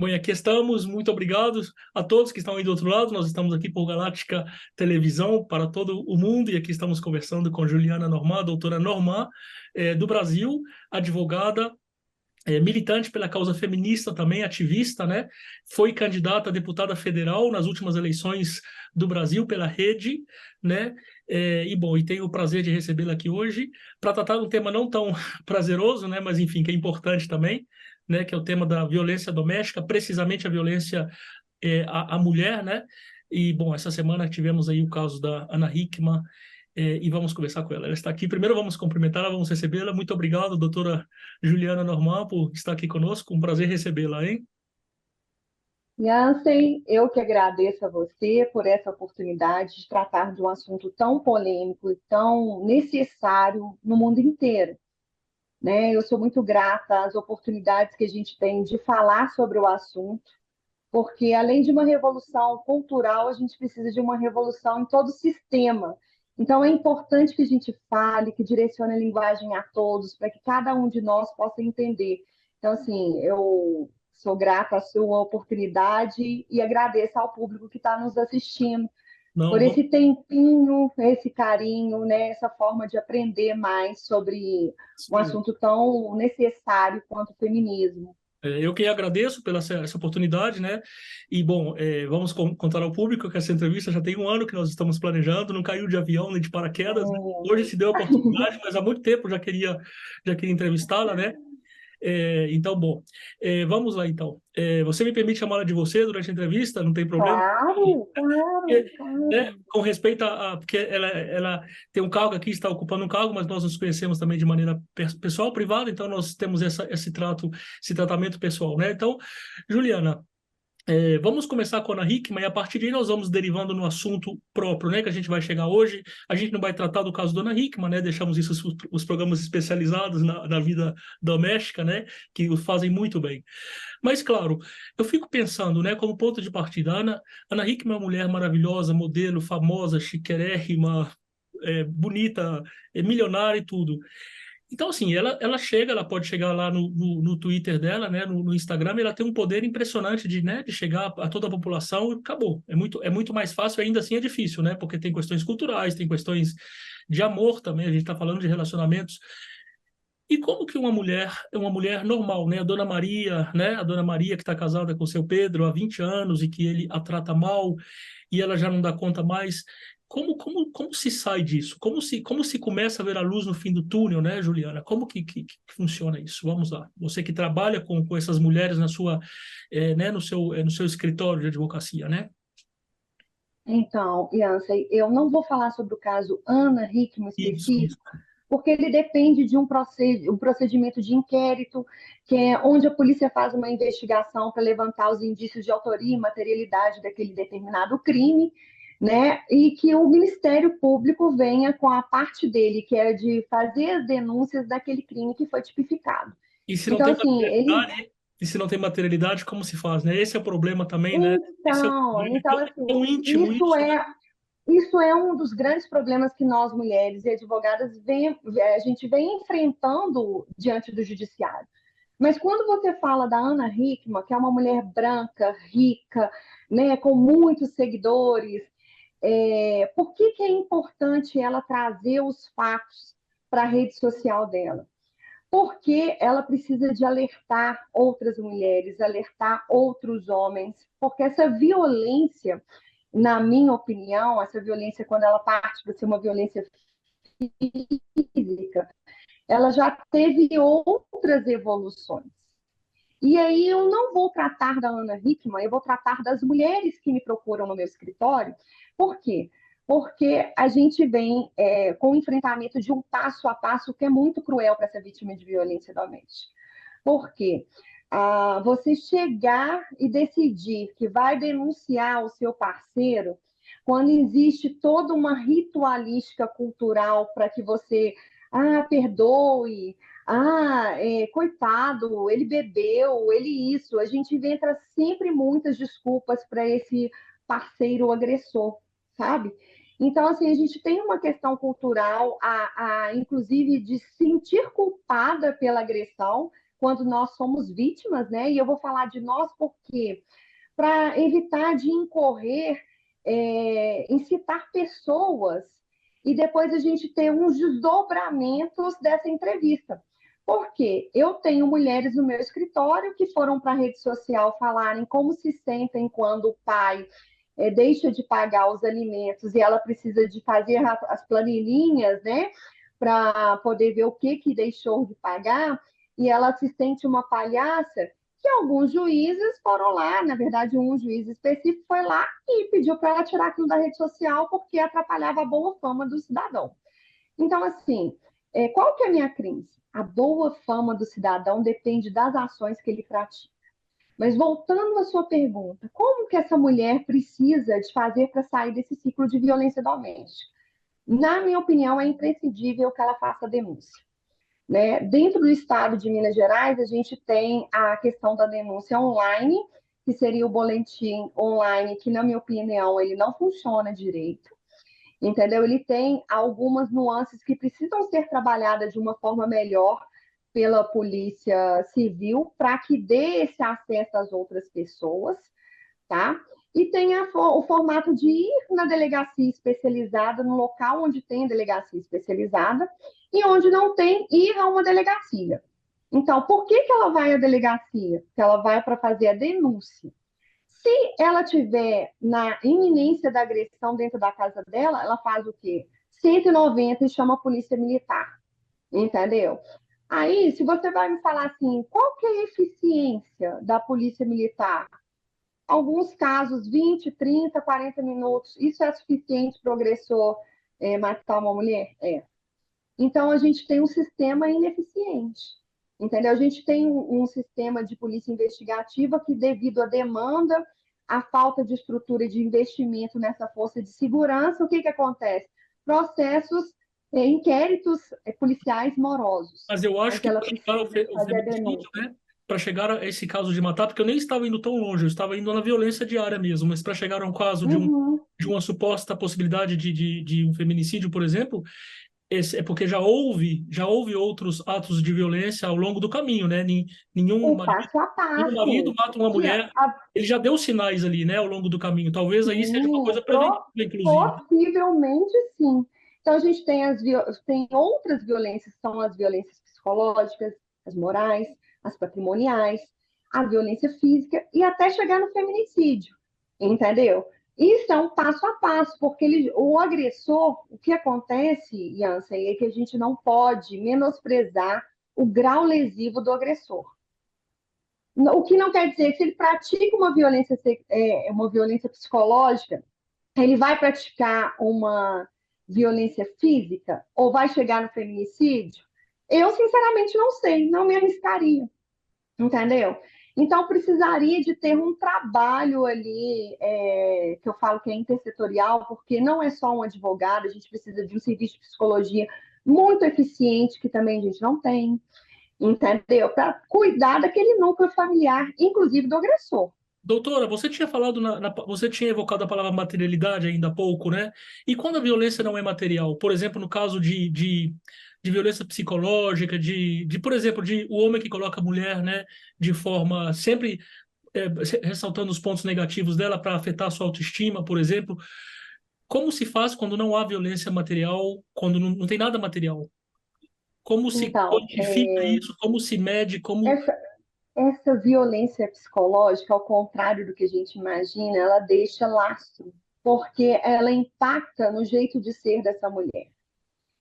Bom, e aqui estamos. Muito obrigado a todos que estão aí do outro lado. Nós estamos aqui por Galáctica Televisão para todo o mundo e aqui estamos conversando com Juliana Normand, a doutora Normand, do Brasil, advogada, militante pela causa feminista também, ativista, né? Foi candidata a deputada federal nas últimas eleições do Brasil pela Rede, né? E tenho o prazer de recebê-la aqui hoje para tratar de um tema não tão prazeroso, né? Mas enfim, que é importante também, né? Que é o tema da violência doméstica, precisamente a violência à mulher, né? E bom, essa semana tivemos aí o caso da Ana Hickman, e vamos conversar com ela. Ela está aqui. Primeiro vamos cumprimentá-la, vamos recebê-la. Muito obrigado, doutora Juliana Normand, por estar aqui conosco. Um prazer recebê-la, hein? Jansen, eu que agradeço a você por essa oportunidade de tratar de um assunto tão polêmico e tão necessário no mundo inteiro, né? Eu sou muito grata às oportunidades que a gente tem de falar sobre o assunto, porque além de uma revolução cultural, a gente precisa de uma revolução em todo o sistema. Então é importante que a gente fale, que direcione a linguagem a todos, para que cada um de nós possa entender. Então, assim, eu sou grata à sua oportunidade e agradeço ao público que está nos assistindo Não, por esse tempinho, esse carinho, né, essa forma de aprender mais sobre um vamos. assunto tão necessário quanto o feminismo. Eu que agradeço pela essa oportunidade, né? E, bom, vamos contar ao público que essa entrevista já tem um ano que nós estamos planejando, não caiu de avião nem de paraquedas, né? Hoje se deu a oportunidade, mas há muito tempo já queria entrevistá-la, né? Então, bom, vamos lá, então. Você me permite chamá-la de você durante a entrevista? Não tem problema? Claro, Porque, claro, né, claro. com respeito porque ela tem um cargo aqui, está ocupando um cargo, mas nós nos conhecemos também de maneira pessoal, privada, então nós temos esse tratamento pessoal, né? Então, Juliana, vamos começar com a Ana Hickman e a partir daí nós vamos derivando no assunto próprio, né, que a gente vai chegar hoje. A gente não vai tratar do caso da Ana Hickman, né? Deixamos isso os programas especializados na vida doméstica, né, que o fazem muito bem. Mas, claro, eu fico pensando, né, como ponto de partida, Ana Hickman é uma mulher maravilhosa, modelo, famosa, chiquérrima, bonita, milionária e tudo. Então, assim, ela pode chegar lá no Twitter dela, né, no Instagram, e ela tem um poder impressionante de chegar a toda a população e acabou. É muito mais fácil, ainda assim é difícil, né, porque tem questões culturais, tem questões de amor também, a gente está falando de relacionamentos. E como que uma mulher normal, né? A Dona Maria, né? A Dona Maria que está casada com o seu Pedro há 20 anos e que ele a trata mal e ela já não dá conta mais. Como se sai disso? Como se começa a ver a luz no fim do túnel, né, Juliana? Como que funciona isso? Vamos lá. Você que trabalha com essas mulheres né, no seu escritório de advocacia, né? Então, Jansen, eu não vou falar sobre o caso Ana Hickman Isso, isso. específico, porque ele depende de um procedimento de inquérito, que é onde a polícia faz uma investigação para levantar os indícios de autoria e materialidade daquele determinado crime, né? E que o Ministério Público venha com a parte dele, que é de fazer as denúncias daquele crime que foi tipificado. E se não Então, tem assim, ele. materialidade, e se não tem materialidade, como se faz, né? Esse é o problema também, né? Esse é o Então, problema. então É assim, tão íntimo isso isso, né? é Isso é um dos grandes problemas que nós, mulheres e advogadas, a gente vem enfrentando diante do judiciário. Mas quando você fala da Ana Hickman, que é uma mulher branca, rica, né, com muitos seguidores, por que é importante ela trazer os fatos para a rede social dela? Porque ela precisa de alertar outras mulheres, alertar outros homens, porque essa violência, na minha opinião, essa violência, quando ela parte para ser uma violência física, ela já teve outras evoluções. E aí eu não vou tratar da Ana Hickman, eu vou tratar das mulheres que me procuram no meu escritório. Por quê? Porque a gente vem com o enfrentamento de um passo a passo que é muito cruel para essa vítima de violência doméstica. Por quê? Você chegar e decidir que vai denunciar o seu parceiro quando existe toda uma ritualística cultural para que você perdoe, coitado, ele bebeu, ele isso. A gente inventa sempre muitas desculpas para esse parceiro agressor, sabe? Então, assim, a gente tem uma questão cultural, inclusive, de se sentir culpada pela agressão, quando nós somos vítimas, né? E eu vou falar de nós porque para evitar de incorrer, incitar pessoas e depois a gente ter uns desdobramentos dessa entrevista. Porque eu tenho mulheres no meu escritório que foram para a rede social falarem como se sentem quando o pai deixa de pagar os alimentos e ela precisa de fazer as planilhinhas, né, para poder ver o que deixou de pagar, e ela se sente uma palhaça, que alguns juízes foram lá, na verdade, um juiz específico foi lá e pediu para ela tirar aquilo da rede social porque atrapalhava a boa fama do cidadão. Então, assim, qual que é a minha crença? A boa fama do cidadão depende das ações que ele pratica. Mas voltando à sua pergunta, como que essa mulher precisa de fazer para sair desse ciclo de violência doméstica? Na minha opinião, é imprescindível que ela faça a denúncia. Né? Dentro do estado de Minas Gerais, a gente tem a questão da denúncia online, que seria o boletim online, que, na minha opinião, ele não funciona direito. Entendeu? Ele tem algumas nuances que precisam ser trabalhadas de uma forma melhor pela Polícia Civil para que dê esse acesso às outras pessoas, tá? E tem o formato de ir na delegacia especializada, no local onde tem delegacia especializada, e onde não tem, ir a uma delegacia. Então, por que ela vai à delegacia? Porque ela vai para fazer a denúncia. Se ela tiver na iminência da agressão dentro da casa dela, ela faz o quê? 190 e chama a polícia militar, entendeu? Aí, se você vai me falar assim, qual que é a eficiência da polícia militar? Alguns casos, 20, 30, 40 minutos, isso é suficiente para o agressor matar uma mulher? É. Então, a gente tem um sistema ineficiente, entendeu? A gente tem um sistema de polícia investigativa que, devido à demanda, à falta de estrutura de investimento nessa força de segurança, o que acontece? Processos, inquéritos policiais morosos, Mas eu acho porque que ela para chegar precisa ao fazer a feminicídio, denúncia. né? Para chegar a esse caso de matar, porque eu nem estava indo tão longe, eu estava indo na violência diária mesmo, mas para chegar a um caso Uhum. de uma suposta possibilidade de um feminicídio, por exemplo, é porque já houve outros atos de violência ao longo do caminho, né? Nenhum O marido, passo a nenhum marido passo. mata uma E mulher, ele já deu sinais ali, né, ao longo do caminho. Talvez aí seja uma sim, coisa preventiva, inclusive. possivelmente sim. Então, a gente tem, tem outras violências, são as violências psicológicas, as morais, as patrimoniais, a violência física e até chegar no feminicídio, entendeu? Isso é um passo a passo, porque o agressor, o que acontece, Jansen, é que a gente não pode menosprezar o grau lesivo do agressor. O que não quer dizer que se ele pratica uma violência psicológica, ele vai praticar uma violência física ou vai chegar no feminicídio? Eu, sinceramente, não sei, não me arriscaria, entendeu? Então, precisaria de ter um trabalho ali, que eu falo que é intersetorial, porque não é só um advogado, a gente precisa de um serviço de psicologia muito eficiente, que também a gente não tem, entendeu? Para cuidar daquele núcleo familiar, inclusive do agressor. Doutora, você tinha falado você tinha evocado a palavra materialidade ainda há pouco, né? E quando a violência não é material, por exemplo, no caso de violência psicológica, por exemplo, de o homem que coloca a mulher, né, de forma sempre ressaltando os pontos negativos dela para afetar a sua autoestima, por exemplo, como se faz quando não há violência material, quando não tem nada material? Como se Então, quantifica isso? Como se mede? Como essa, essa violência psicológica, ao contrário do que a gente imagina, ela deixa lastro, porque ela impacta no jeito de ser dessa mulher.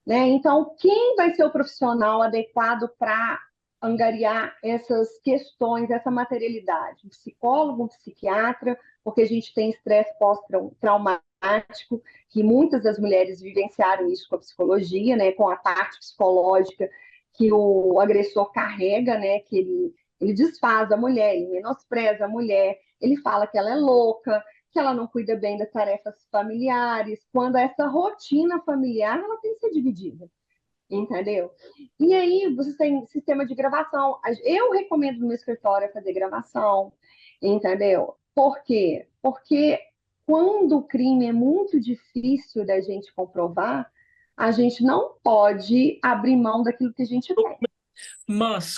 Né? Então, quem vai ser o profissional adequado para angariar essas questões, essa materialidade? Um psicólogo, um psiquiatra, porque a gente tem estresse pós-traumático, que muitas das mulheres vivenciaram isso com a psicologia, né? Com a parte psicológica que o agressor carrega, né? Que ele desfaz a mulher, ele menospreza a mulher, ele fala que ela é louca, que ela não cuida bem das tarefas familiares, quando essa rotina familiar ela tem que ser dividida, entendeu? E aí você tem sistema de gravação. Eu recomendo no meu escritório fazer gravação, entendeu? Por quê? Porque quando o crime é muito difícil da gente comprovar, a gente não pode abrir mão daquilo que a gente tem. mas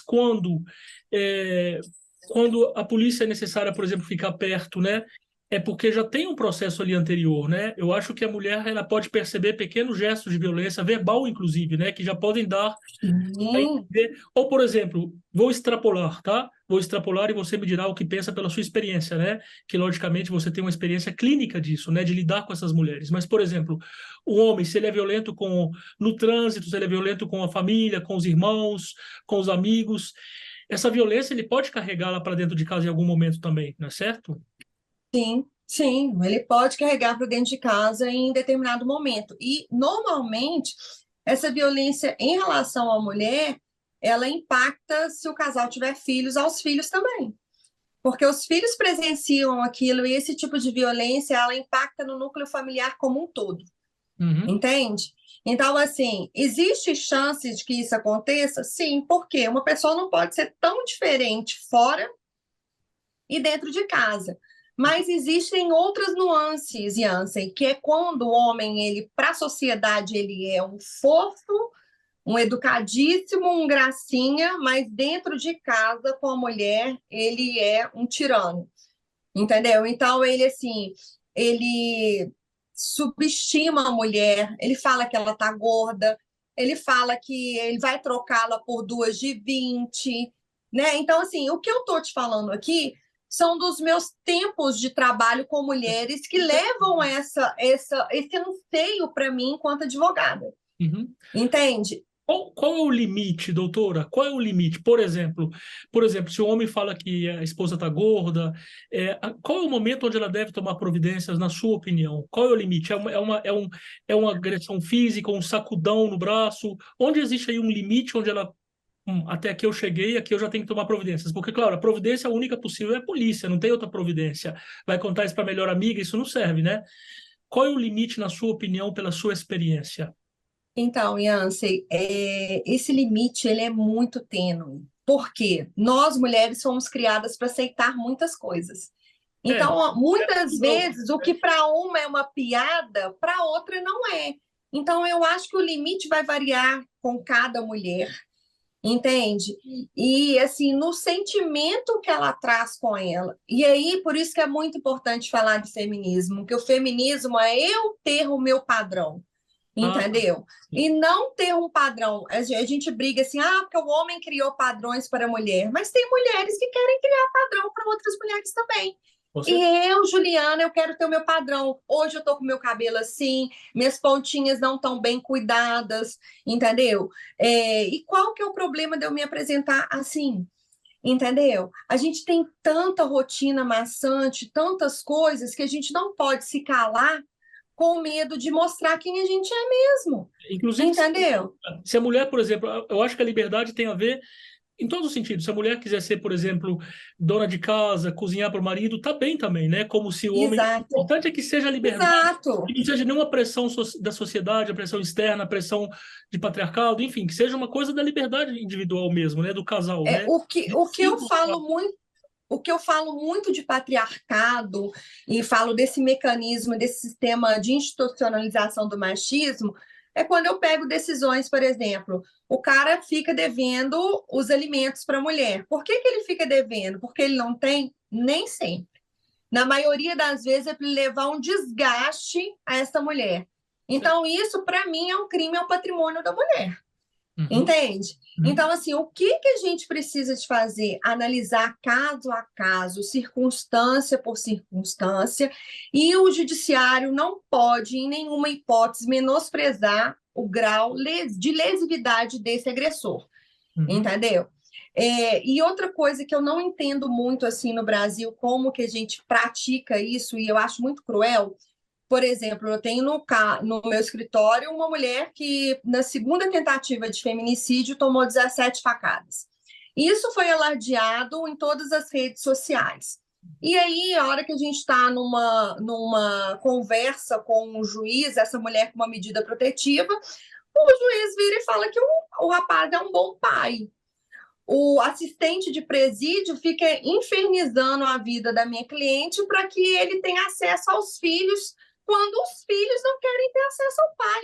é, quando a polícia é necessária, por exemplo, ficar perto, né? É porque já tem um processo ali anterior, né? Eu acho que a mulher ela pode perceber pequenos gestos de violência, verbal inclusive, né? Que já podem dar a Sim, entender. Ou, por exemplo, vou extrapolar, tá? Vou extrapolar e você me dirá o que pensa pela sua experiência, né? Que, logicamente, você tem uma experiência clínica disso, né? De lidar com essas mulheres. Mas, por exemplo, o homem, se ele é violento no trânsito, se ele é violento com a família, com os irmãos, com os amigos, essa violência ele pode carregá-la para dentro de casa em algum momento também, não é certo? sim, sim. Ele pode carregar para dentro de casa em determinado momento. E, normalmente, essa violência em relação à mulher, ela impacta, se o casal tiver filhos, aos filhos também. Porque os filhos presenciam aquilo e esse tipo de violência, ela impacta no núcleo familiar como um todo. Uhum, Entende? Então, assim, existe chance de que isso aconteça? Sim, porque uma pessoa não pode ser tão diferente fora e dentro de casa. Mas existem outras nuances, Jansen, que é quando o homem, ele, para a sociedade, ele é um fofo, um educadíssimo, um gracinha, mas dentro de casa, com a mulher, ele é um tirano. Entendeu? Então, ele, assim, ele subestima a mulher, ele fala que ela tá gorda, ele fala que ele vai trocá-la por duas de 20, né? Então, assim, o que eu tô te falando aqui são dos meus tempos de trabalho com mulheres que levam esse anseio para mim enquanto advogada, uhum. entende? Qual é o limite, doutora? Qual é o limite? Por exemplo, se o homem fala que a esposa está gorda, qual é o momento onde ela deve tomar providências, na sua opinião? Qual é o limite? É uma agressão física, um sacudão no braço? Onde existe aí um limite onde ela, até aqui eu cheguei, aqui eu já tenho que tomar providências? Porque, claro, a providência única possível é a polícia, não tem outra providência. Vai contar isso para a melhor amiga, isso não serve, né? Qual é o limite, na sua opinião, pela sua experiência? Então, Yancy, esse limite ele é muito tênue, porque nós mulheres somos criadas para aceitar muitas coisas. É, Então, ó, muitas não. vezes, o que para uma é uma piada, para outra não é. Então, eu acho que o limite vai variar com cada mulher, entende? E, assim, no sentimento que ela traz com ela. E aí, por isso que é muito importante falar de feminismo, que o feminismo é eu ter o meu padrão. Ah, Entendeu? E não ter um padrão. A gente briga assim, porque o homem criou padrões para a mulher, mas tem mulheres que querem criar padrão para outras mulheres também. você. E eu, Juliana, eu quero ter o meu padrão. Hoje eu tô com o meu cabelo assim, minhas pontinhas não estão bem cuidadas, entendeu? E qual que é o problema de eu me apresentar assim? Entendeu? A gente tem tanta rotina maçante, tantas coisas que a gente não pode se calar com medo de mostrar quem a gente é mesmo. Inclusive, Entendeu? se a mulher, por exemplo, eu acho que a liberdade tem a ver em todos os sentidos. Se a mulher quiser ser, por exemplo, dona de casa, cozinhar para o marido, tá bem também, né? Como se o homem. O Exato. importante é que seja a liberdade, Exato. que não seja nenhuma pressão da sociedade, a pressão externa, a pressão de patriarcado, enfim, que seja uma coisa da liberdade individual mesmo, né? Do casal, É, né? o que eu falo muito. O que eu falo muito de patriarcado e falo desse mecanismo, desse sistema de institucionalização do machismo, é quando eu pego decisões, por exemplo, o cara fica devendo os alimentos para a mulher. Por que ele fica devendo? Porque ele não tem? Nem sempre. Na maioria das vezes é para levar um desgaste a essa mulher. Então, isso, para mim, é um crime ao patrimônio da mulher. Uhum, Entende? uhum. Então, assim, o que que a gente precisa de fazer? Analisar caso a caso, circunstância por circunstância, e o judiciário não pode, em nenhuma hipótese, menosprezar o grau de lesividade desse agressor, Uhum. entendeu? E outra coisa que eu não entendo muito assim no Brasil, como que a gente pratica isso, e eu acho muito cruel. Por exemplo, eu tenho no meu escritório uma mulher que, na segunda tentativa de feminicídio, tomou 17 facadas. Isso foi alardeado em todas as redes sociais. E aí, a hora que a gente está numa conversa com um juiz, essa mulher com uma medida protetiva, o juiz vira e fala que o rapaz é um bom pai. O assistente de presídio fica infernizando a vida da minha cliente para que ele tenha acesso aos filhos quando os filhos não querem ter acesso ao pai.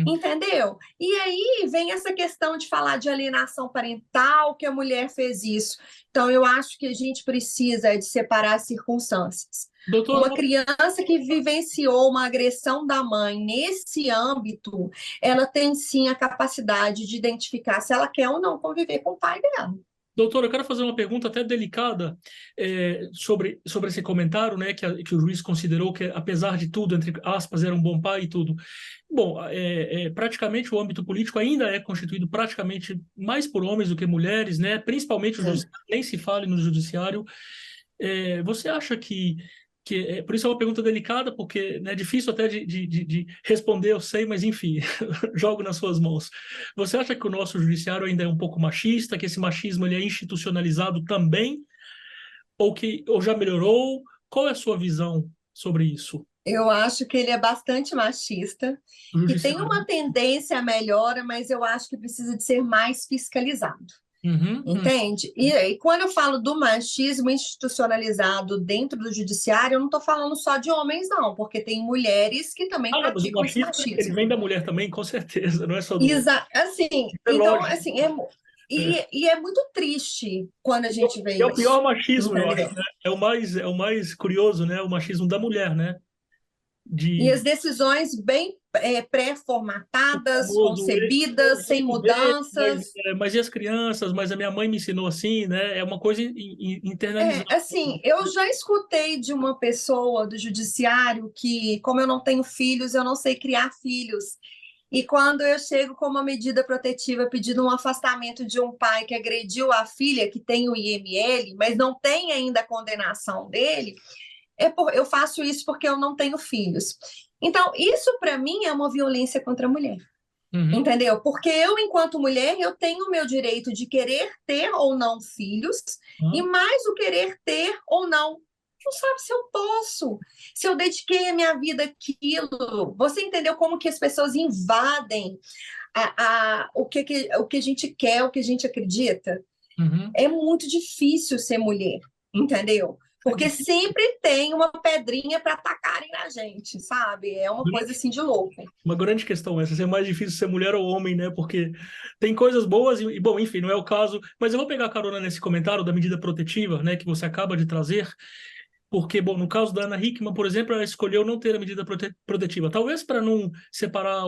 Entendeu? E aí vem essa questão de falar de alienação parental, que a mulher fez isso. Então, eu acho que a gente precisa de separar as circunstâncias. Doutora, Uma criança que vivenciou uma agressão da mãe nesse âmbito, ela tem sim a capacidade de identificar se ela quer ou não conviver com o pai dela. doutora, eu quero fazer uma pergunta até delicada sobre esse comentário, né, que o juiz considerou que, apesar de tudo, entre aspas, era um bom pai e tudo. Bom, praticamente o âmbito político ainda é constituído praticamente mais por homens do que mulheres, né, principalmente o judiciário, nem se fale no judiciário. Você acha por isso é uma pergunta delicada, porque é difícil até de responder, eu sei, mas enfim, jogo nas suas mãos. Você acha que o nosso judiciário ainda é um pouco machista, que esse machismo ele é institucionalizado também, ou já melhorou? Qual é a sua visão sobre isso? Eu acho que ele é bastante machista, que tem uma tendência à melhora, mas eu acho que precisa de ser mais fiscalizado. Entende? E quando eu falo do machismo institucionalizado dentro do judiciário, eu não estou falando só de homens, não, porque tem mulheres que também praticam esse machismo. Ele vem da mulher também, com certeza, não é só do homem. Assim, então, assim, é muito triste quando a gente vê isso. É o pior machismo, eu acho, né? É o mais curioso, né? O machismo da mulher, né? E as decisões bem pré-formatadas, concebidas, sem mudanças. Mas e as crianças? Mas a minha mãe me ensinou assim, né? É uma coisa internalizada. Assim, eu já escutei de uma pessoa do judiciário que, como eu não tenho filhos, eu não sei criar filhos. E quando eu chego com uma medida protetiva pedindo um afastamento de um pai que agrediu a filha, que tem o IML, mas não tem ainda a condenação dele, eu faço isso porque eu não tenho filhos. Então, isso para mim é uma violência contra a mulher. Entendeu? Porque eu, enquanto mulher, eu tenho o meu direito de querer ter ou não filhos, e mais o querer ter ou não. Não sabe se eu posso, se eu dediquei a minha vida àquilo. Você entendeu como que as pessoas invadem o que a gente quer, o que a gente acredita? É muito difícil ser mulher, entendeu? Porque sempre tem uma pedrinha para atacarem na gente, sabe? É uma coisa assim de louco. Uma grande questão essa, se é mais difícil ser mulher ou homem, né? Porque tem coisas boas e, bom, enfim, não é o caso. Mas eu vou pegar carona nesse comentário da medida protetiva, né? Que você acaba de trazer. Porque, bom, no caso da Ana Hickman, por exemplo, ela escolheu não ter a medida protetiva. Talvez para não separar,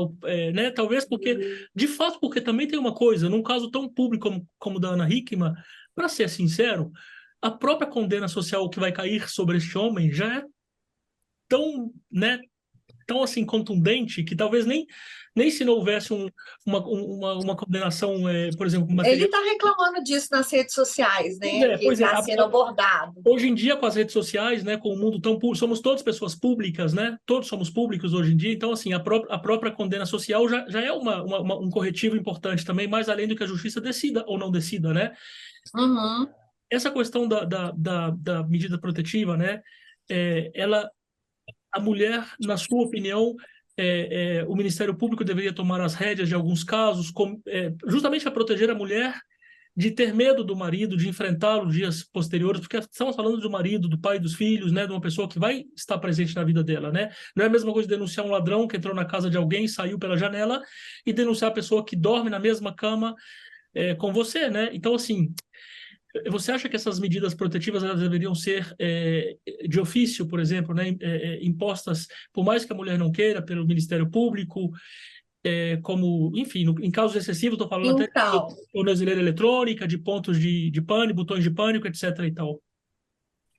né? Talvez porque, de fato, porque também tem uma coisa, num caso tão público como o da Ana Hickman, para ser sincero, a própria condena social que vai cair sobre este homem já é tão, né, tão assim contundente que talvez nem se não houvesse uma condenação, por exemplo, material. Ele está reclamando disso nas redes sociais, né? Que está sendo abordado. Hoje em dia, com as redes sociais, né, com o mundo tão público, somos todas pessoas públicas, né? Todos somos públicos hoje em dia. Então, assim, a própria condena social já é um corretivo importante também, mais além do que a justiça decida ou não decida, né? Essa questão da medida protetiva, né? A mulher, na sua opinião, o Ministério Público deveria tomar as rédeas de alguns casos, justamente para proteger a mulher de ter medo do marido, de enfrentá-lo dias posteriores, porque estamos falando do marido, do pai dos filhos, né, de uma pessoa que vai estar presente na vida dela, né? Não é a mesma coisa denunciar um ladrão que entrou na casa de alguém, saiu pela janela, e denunciar a pessoa que dorme na mesma cama com você, né? Então, assim, você acha que essas medidas protetivas elas deveriam ser de ofício, por exemplo, né, impostas, por mais que a mulher não queira, pelo Ministério Público, como, enfim, em casos excessivos, estou falando até de tornozeleira eletrônica, de pontos de pânico, botões de pânico, etc. e tal.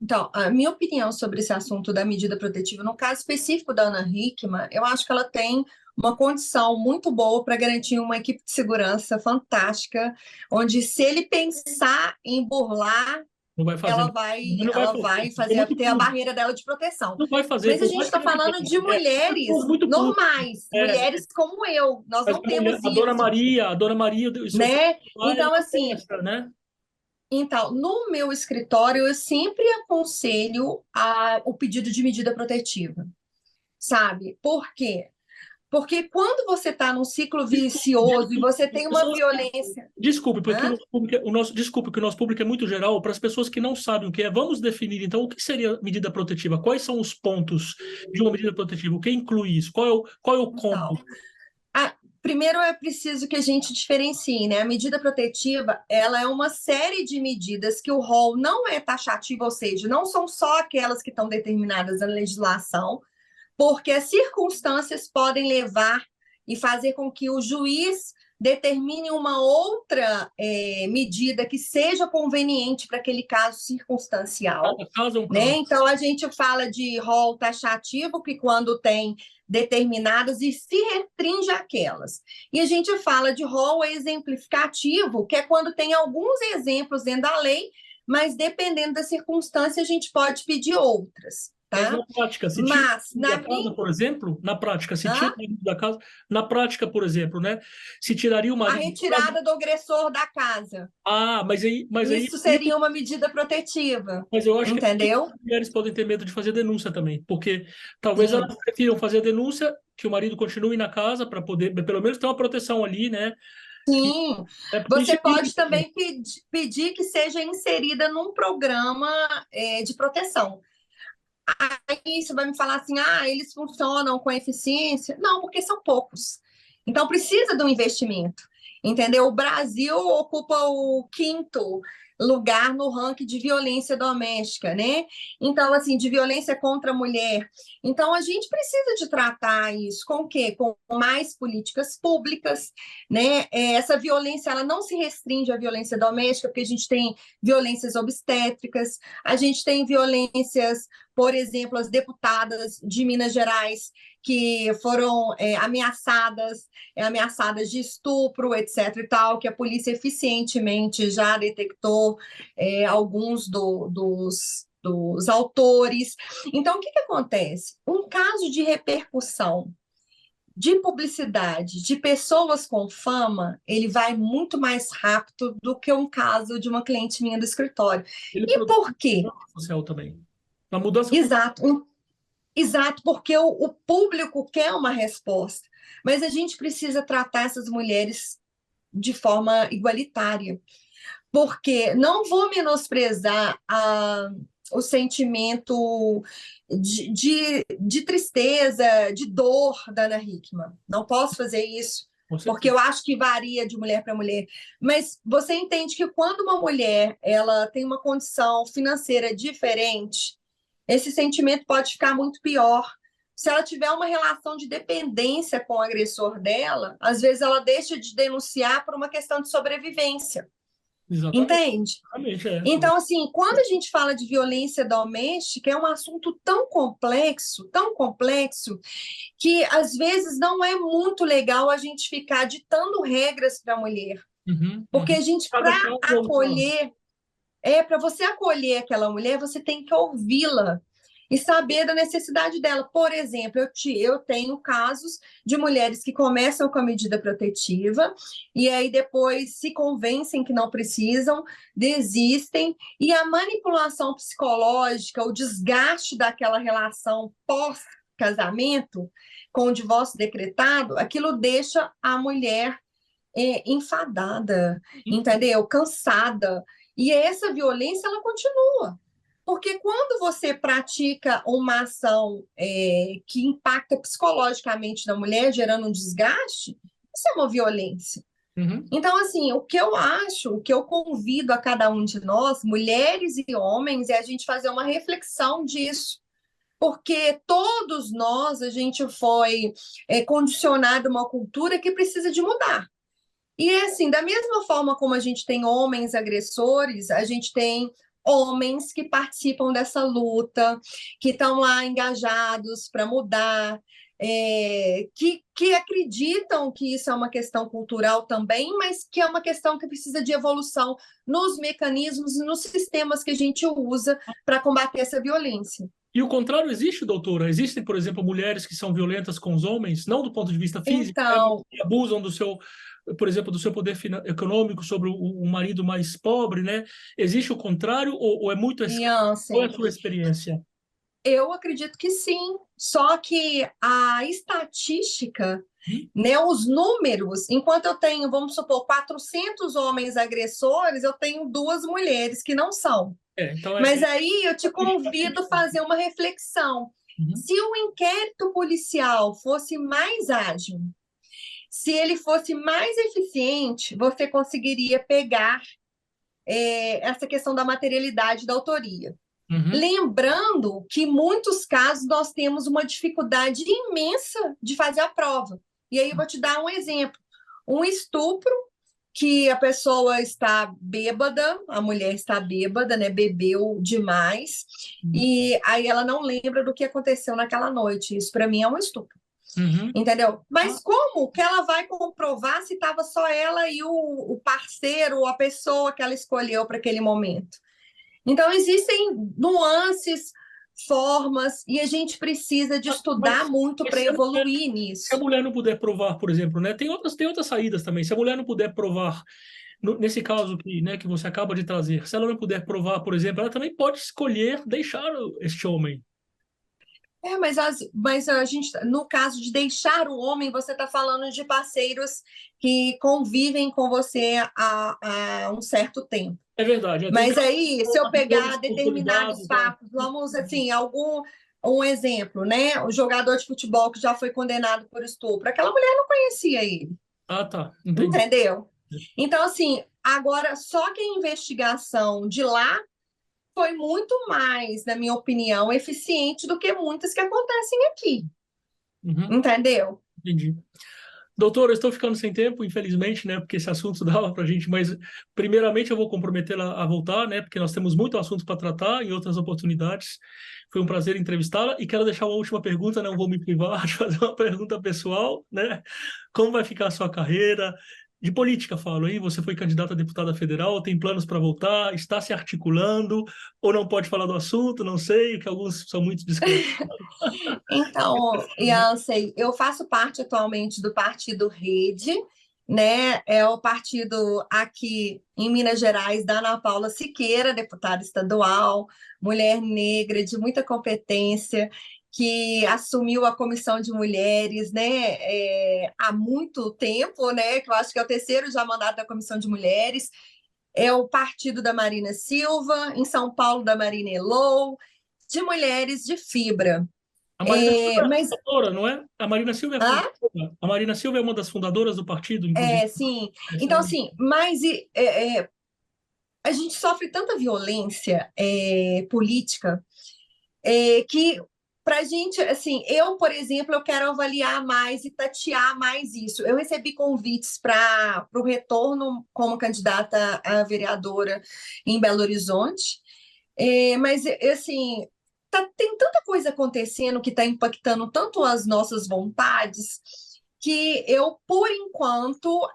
Então, a minha opinião sobre esse assunto da medida protetiva, no caso específico da Ana Hickman, eu acho que ela tem uma condição muito boa para garantir uma equipe de segurança fantástica, onde se ele pensar em burlar, ela vai ter a barreira dela de proteção. Não vai fazer. Mas a gente está falando de mulheres normais, mulheres como eu. Nós não temos isso. A Dona Maria, né? Então, assim, né? Então, no meu escritório, eu sempre aconselho o pedido de medida protetiva, sabe? Por quê? Porque quando você está num ciclo vicioso e você tem uma violência... Desculpe, porque o nosso público é muito geral. Para as pessoas que não sabem o que é, vamos definir, então, o que seria medida protetiva? Quais são os pontos de uma medida protetiva? O que inclui isso? Qual é o combo? primeiro é preciso que a gente diferencie, né? A medida protetiva, ela é uma série de medidas que o rol não é taxativo, ou seja, não são só aquelas que estão determinadas na legislação, porque as circunstâncias podem levar e fazer com que o juiz determine uma outra medida que seja conveniente para aquele caso circunstancial. Caso é um Né? caso. Então, a gente fala de rol taxativo, que quando tem determinadas e se restringe àquelas. E a gente fala de rol exemplificativo, que é quando tem alguns exemplos dentro da lei, mas dependendo da circunstância, a gente pode pedir outras. Mas Tá? na prática, se tira Mas, o marido da casa, por exemplo, na prática, se tira Hã? o marido da casa, na prática, por exemplo, né? Se tiraria o A marido da casa. retirada do agressor da casa. Ah, Isso seria uma medida protetiva, mas eu acho que entendeu? as mulheres podem ter medo de fazer denúncia também, porque talvez Sim. elas prefiram fazer a denúncia, que o marido continue na casa para poder, pelo menos, ter uma proteção ali, né? Sim, Porque você isso é pode isso, né? também pedir que seja inserida num programa de proteção. Aí você vai me falar assim, eles funcionam com eficiência? Não, porque são poucos. Então precisa de um investimento, entendeu? O Brasil ocupa o 5º lugar no ranking de violência doméstica, né? Então, assim, de violência contra a mulher. Então, a gente precisa de tratar isso com o quê? Com mais políticas públicas, né? Essa violência, ela não se restringe à violência doméstica, porque a gente tem violências obstétricas, a gente tem violências, por exemplo, as deputadas de Minas Gerais que foram ameaçadas de estupro, etc. e tal, que a polícia eficientemente já detectou alguns dos autores. Então, o que acontece? Um caso de repercussão, de publicidade, de pessoas com fama, ele vai muito mais rápido do que um caso de uma cliente minha do escritório. Ele E produz por quê? mudança social também. Uma mudança Exato, porque o público quer uma resposta, mas a gente precisa tratar essas mulheres de forma igualitária, porque não vou menosprezar o sentimento de tristeza, de dor da Ana Hickman. Não posso fazer isso, com porque certeza. eu acho que varia de mulher para mulher. Mas você entende que quando uma mulher ela tem uma condição financeira diferente, esse sentimento pode ficar muito pior. Se ela tiver uma relação de dependência com o agressor dela, às vezes ela deixa de denunciar por uma questão de sobrevivência. Exatamente. Entende? Exatamente, é. Então, assim, quando a gente fala de violência doméstica, é um assunto tão complexo, que às vezes não é muito legal a gente ficar ditando regras para a mulher. Porque a gente, para acolher, para você acolher aquela mulher, você tem que ouvi-la e saber da necessidade dela. Por exemplo, eu tenho casos de mulheres que começam com a medida protetiva e aí depois se convencem que não precisam, desistem, e a manipulação psicológica, o desgaste daquela relação pós-casamento, com o divórcio decretado, aquilo deixa a mulher enfadada, entendeu? Cansada. E essa violência, ela continua. Porque quando você pratica uma ação que impacta psicologicamente na mulher, gerando um desgaste, isso é uma violência. Então, assim, o que eu acho, o que eu convido a cada um de nós, mulheres e homens, é a gente fazer uma reflexão disso. Porque todos nós, a gente foi condicionado a uma cultura que precisa de mudar. E assim, da mesma forma como a gente tem homens agressores, a gente tem homens que participam dessa luta, que estão lá engajados para mudar, que acreditam que isso é uma questão cultural também, mas que é uma questão que precisa de evolução nos mecanismos e nos sistemas que a gente usa para combater essa violência. E o contrário existe, doutora? Existem, por exemplo, mulheres que são violentas com os homens, não do ponto de vista físico, Então, que abusam do seu, por exemplo, do seu poder econômico sobre o marido mais pobre, né? Existe o contrário ou é muito qual é a sua experiência? Eu acredito que sim, só que a estatística, né, os números, enquanto eu tenho, vamos supor, 400 homens agressores, eu tenho 2 mulheres que não são. Mas aí eu te convido a fazer uma reflexão. Se o inquérito policial fosse mais ágil, se ele fosse mais eficiente, você conseguiria pegar essa questão da materialidade da autoria. Uhum. Lembrando que, em muitos casos, nós temos uma dificuldade imensa de fazer a prova. E aí eu vou te dar um exemplo. Um estupro que a pessoa está bêbada, a mulher está bêbada, né? Bebeu demais, e aí ela não lembra do que aconteceu naquela noite. Isso, para mim, é um estupro. Uhum. Entendeu? Mas como que ela vai comprovar se estava só ela e o parceiro, a pessoa que ela escolheu para aquele momento? Então, existem nuances, formas, e a gente precisa de estudar muito para evoluir Se a nisso. mulher não puder provar, por exemplo, né? Tem outras saídas também. Se a mulher não puder provar, nesse caso que você acaba de trazer, se ela não puder provar, por exemplo, ela também pode escolher deixar este homem. Mas a gente, no caso de deixar o homem, você está falando de parceiros que convivem com você há um certo tempo. É verdade. Tem Mas aí, se eu pegar acordos determinados consolidados, né? fatos, vamos assim, um exemplo, né? O jogador de futebol que já foi condenado por estupro, aquela mulher não conhecia ele, Ah, tá. Entendi. entendeu? Então, assim, agora, só que a investigação de lá foi muito mais, na minha opinião, eficiente do que muitas que acontecem aqui, Uhum. entendeu? Entendi. Doutor, eu estou ficando sem tempo, infelizmente, né? Porque esse assunto dava para a gente, mas primeiramente eu vou comprometê-la a voltar, né? Porque nós temos muito assunto para tratar em outras oportunidades. Foi um prazer entrevistá-la e quero deixar uma última pergunta, não vou me privar de fazer uma pergunta pessoal, né? Como vai ficar a sua carreira? De política, falo, aí. Você foi candidata a deputada federal, tem planos para voltar? Está se articulando? Ou não pode falar do assunto? Não sei, que alguns são muito discretos. Então, Yancey, eu faço parte atualmente do Partido Rede, né? É o partido aqui em Minas Gerais da Ana Paula Siqueira, deputada estadual, mulher negra de muita competência, que assumiu a Comissão de Mulheres, né? Há muito tempo, né? Que eu acho que é o terceiro já mandato da Comissão de Mulheres. É o partido da Marina Silva, em São Paulo, da Marina Elou, de mulheres de fibra. A Marina Silva é Mas, fundadora, não é? A Marina Silva é ah, fundadora. A Marina Silva é uma das fundadoras do partido, inclusive. sim. Essa Então, é- assim, a gente sofre tanta violência política que para a gente, assim, eu, por exemplo, eu quero avaliar mais e tatear mais isso. Eu recebi convites para o retorno como candidata a vereadora em Belo Horizonte, mas, assim, tem tanta coisa acontecendo que está impactando tanto as nossas vontades que eu, por enquanto,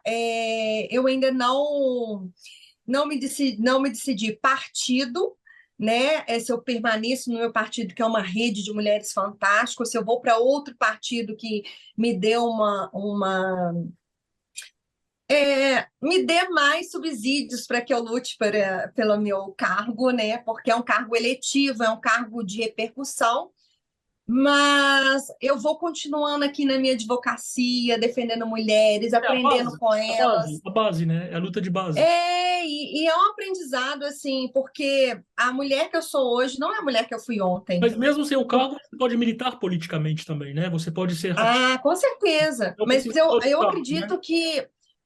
eu ainda não me decidi partido, né? Se eu permaneço no meu partido, que é uma rede de mulheres fantásticas, se eu vou para outro partido que me dê me dê mais subsídios para que eu lute pelo meu cargo, né? Porque é um cargo eletivo, é um cargo de repercussão, mas eu vou continuando aqui na minha advocacia, defendendo mulheres, É a aprendendo base, com a base, elas. a base, né? É a luta de base. E é um aprendizado, assim, porque a mulher que eu sou hoje não é a mulher que eu fui ontem. Mas mesmo sem o cargo, você pode militar politicamente também, né? Você pode ser ativo, Ah, com certeza. não Mas precisa só do cargo, né?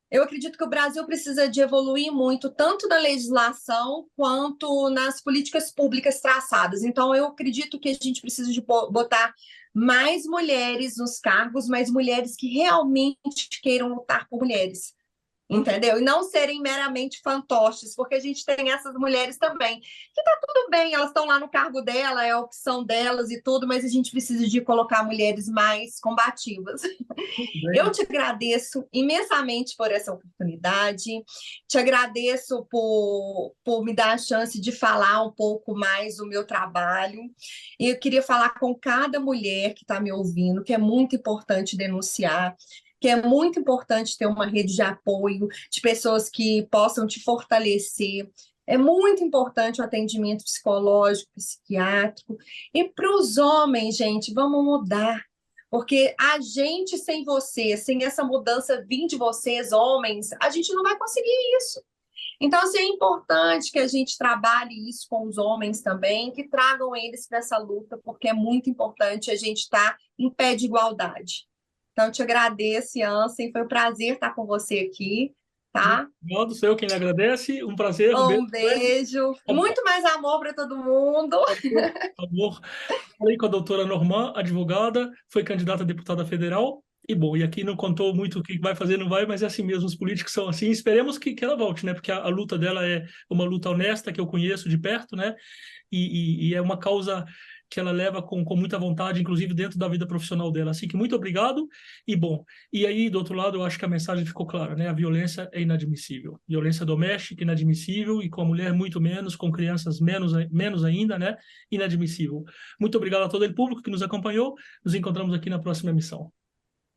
eu acredito que o Brasil precisa de evoluir muito, tanto na legislação quanto nas políticas públicas traçadas. Então, eu acredito que a gente precisa de botar mais mulheres nos cargos, mas mulheres que realmente queiram lutar por mulheres. Entendeu? E não serem meramente fantoches, porque a gente tem essas mulheres também, que tá tudo bem, elas estão lá no cargo dela, é a opção delas e tudo, mas a gente precisa de colocar mulheres mais combativas. Muito Eu bem. te agradeço imensamente por essa oportunidade, te agradeço por me dar a chance de falar um pouco mais do meu trabalho. E eu queria falar com cada mulher que está me ouvindo, que é muito importante denunciar, que é muito importante ter uma rede de apoio, de pessoas que possam te fortalecer. É muito importante o atendimento psicológico, psiquiátrico. E para os homens, gente, vamos mudar. Porque a gente sem você, sem essa mudança vir de vocês, homens, a gente não vai conseguir isso. Então, assim, é importante que a gente trabalhe isso com os homens também, que tragam eles para essa luta, porque é muito importante a gente estar em pé de igualdade. Então, eu te agradeço, Jansen. Foi um prazer estar com você aqui, tá? Obrigado, sou eu quem lhe agradece. Um prazer, um beijo. Um beijo. Muito mais amor para todo mundo. Por favor. Falei com a doutora Normã, advogada, foi candidata a deputada federal. E bom, e aqui não contou muito o que vai fazer, não vai, mas é assim mesmo, os políticos são assim. Esperemos que ela volte, né? Porque a luta dela é uma luta honesta, que eu conheço de perto, né? E é uma causa que ela leva com muita vontade, inclusive dentro da vida profissional dela. Assim que muito obrigado e bom. E aí, do outro lado, eu acho que a mensagem ficou clara, né? A violência é inadmissível. Violência doméstica inadmissível e com a mulher muito menos, com crianças menos ainda, né? Inadmissível. Muito obrigado a todo o público que nos acompanhou. Nos encontramos aqui na próxima emissão.